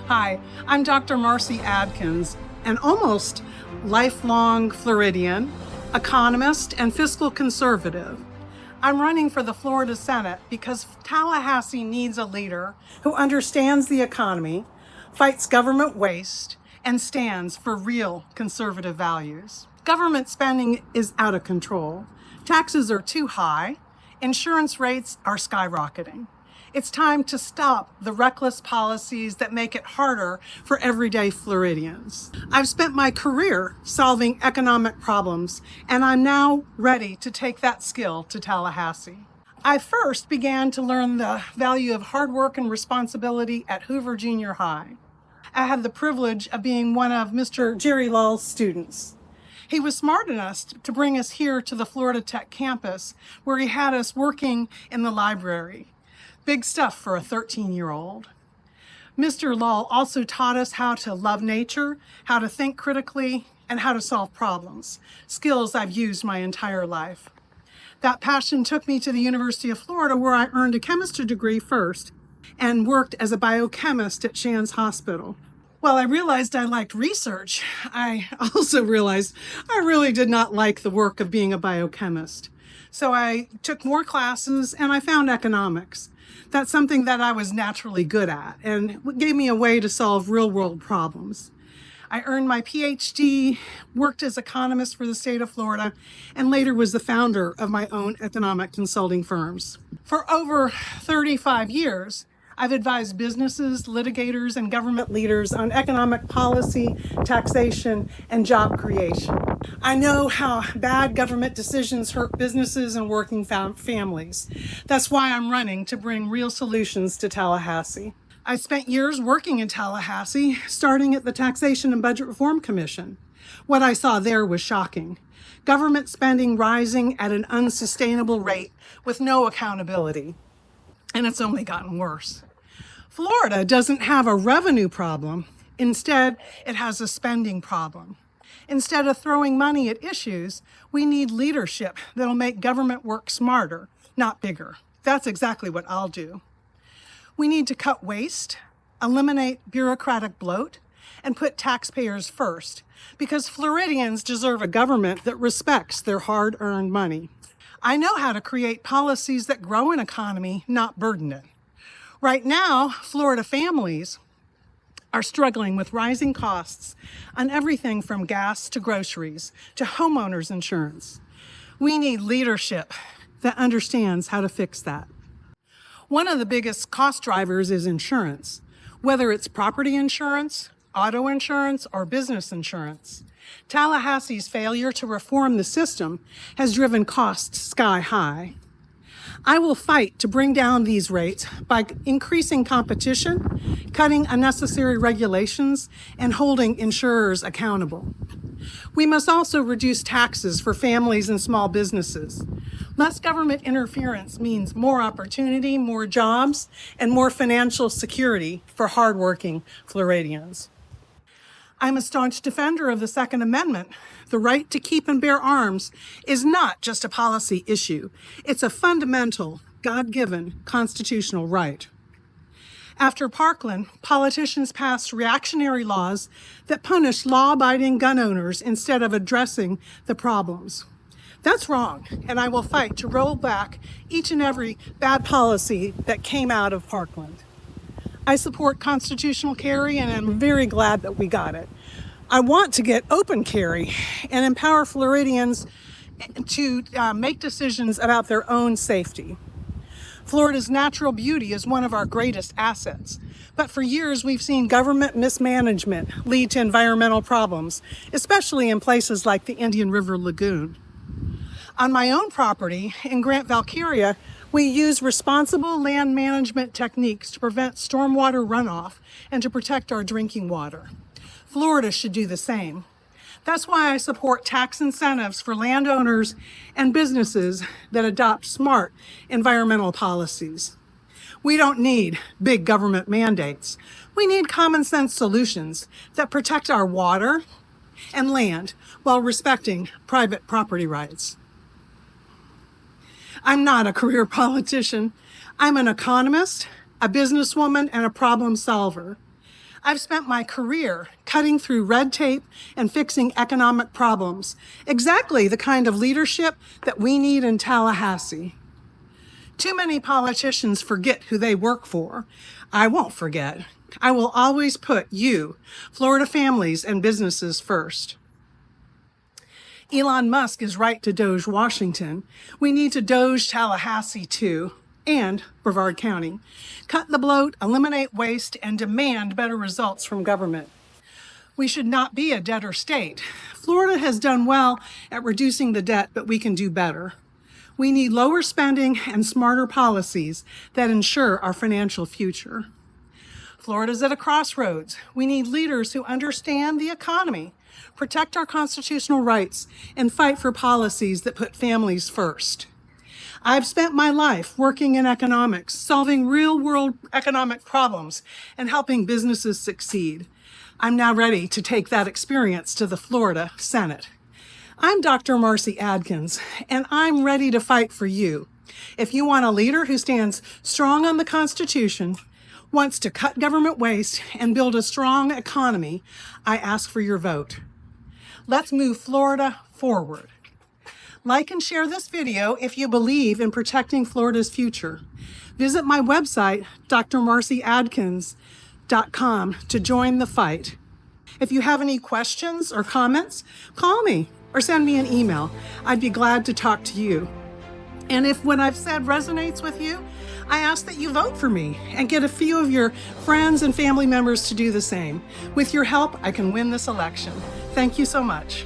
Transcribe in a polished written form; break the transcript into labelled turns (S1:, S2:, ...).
S1: Hi, I'm Dr. Marcie Adkins, an almost lifelong Floridian, economist, and fiscal conservative. I'm running for the Florida Senate because Tallahassee needs a leader who understands the economy, fights government waste, and stands for real conservative values. Government spending is out of control. Taxes are too high. Insurance rates are skyrocketing. It's time to stop the reckless policies that make it harder for everyday Floridians. I've spent my career solving economic problems, and I'm now ready to take that skill to Tallahassee. I first began to learn the value of hard work and responsibility at Hoover Junior High. I had the privilege of being one of Mr. Jerry Lull's students. He was smart enough to bring us here to the Florida Tech campus, where he had us working in the library. Big stuff for a 13-year-old. Mr. Lull also taught us how to love nature, how to think critically, and how to solve problems, skills I've used my entire life. That passion took me to the University of Florida, where I earned a chemistry degree first and worked as a biochemist at Shands Hospital. While I realized I liked research, I also realized I really did not like the work of being a biochemist. So I took more classes and I found economics. That's something that I was naturally good at and gave me a way to solve real-world problems. I earned my PhD, worked as economist for the state of Florida, and later was the founder of my own economic consulting firms. For over 35 years, I've advised businesses, litigators, and government leaders on economic policy, taxation, and job creation. I know how bad government decisions hurt businesses and working families. That's why I'm running to bring real solutions to Tallahassee. I spent years working in Tallahassee, starting at the Taxation and Budget Reform Commission. What I saw there was shocking. Government spending rising at an unsustainable rate with no accountability. And it's only gotten worse. Florida doesn't have a revenue problem. Instead, it has a spending problem. Instead of throwing money at issues, we need leadership that'll make government work smarter, not bigger. That's exactly what I'll do. We need to cut waste, eliminate bureaucratic bloat, and put taxpayers first, because Floridians deserve a government that respects their hard-earned money. I know how to create policies that grow an economy, not burden it. Right now, Florida families are struggling with rising costs on everything from gas to groceries to homeowners insurance. We need leadership that understands how to fix that. One of the biggest cost drivers is insurance, whether it's property insurance, auto insurance, or business insurance. Tallahassee's failure to reform the system has driven costs sky high. I will fight to bring down these rates by increasing competition, cutting unnecessary regulations, and holding insurers accountable. We must also reduce taxes for families and small businesses. Less government interference means more opportunity, more jobs, and more financial security for hardworking Floridians. I'm a staunch defender of the Second Amendment. The right to keep and bear arms is not just a policy issue. It's a fundamental, God-given constitutional right. After Parkland, politicians passed reactionary laws that punished law-abiding gun owners instead of addressing the problems. That's wrong, and I will fight to roll back each and every bad policy that came out of Parkland. I support constitutional carry, and I'm very glad that we got it. I want to get open carry and empower Floridians to make decisions about their own safety. Florida's natural beauty is one of our greatest assets, but for years we've seen government mismanagement lead to environmental problems, especially in places like the Indian River Lagoon. On my own property in Grant Valkyria, we use responsible land management techniques to prevent stormwater runoff and to protect our drinking water. Florida should do the same. That's why I support tax incentives for landowners and businesses that adopt smart environmental policies. We don't need big government mandates. We need common sense solutions that protect our water and land while respecting private property rights. I'm not a career politician. I'm an economist, a businesswoman, and a problem solver. I've spent my career cutting through red tape and fixing economic problems, exactly the kind of leadership that we need in Tallahassee. Too many politicians forget who they work for. I won't forget. I will always put you, Florida families and businesses first. Elon Musk is right to doge Washington. We need to doge Tallahassee too, and Brevard County. Cut the bloat, eliminate waste, and demand better results from government. We should not be a debtor state. Florida has done well at reducing the debt, but we can do better. We need lower spending and smarter policies that ensure our financial future. Florida's at a crossroads. We need leaders who understand the economy, protect our constitutional rights, and fight for policies that put families first. I've spent my life working in economics, solving real-world economic problems, and helping businesses succeed. I'm now ready to take that experience to the Florida Senate. I'm Dr. Marcie Adkins, and I'm ready to fight for you. If you want a leader who stands strong on the Constitution, wants to cut government waste, and build a strong economy, I ask for your vote. Let's move Florida forward. Like and share this video if you believe in protecting Florida's future. Visit my website, drmarcieadkins.com, to join the fight. If you have any questions or comments, call me or send me an email. I'd be glad to talk to you. And if what I've said resonates with you, I ask that you vote for me and get a few of your friends and family members to do the same. With your help, I can win this election. Thank you so much.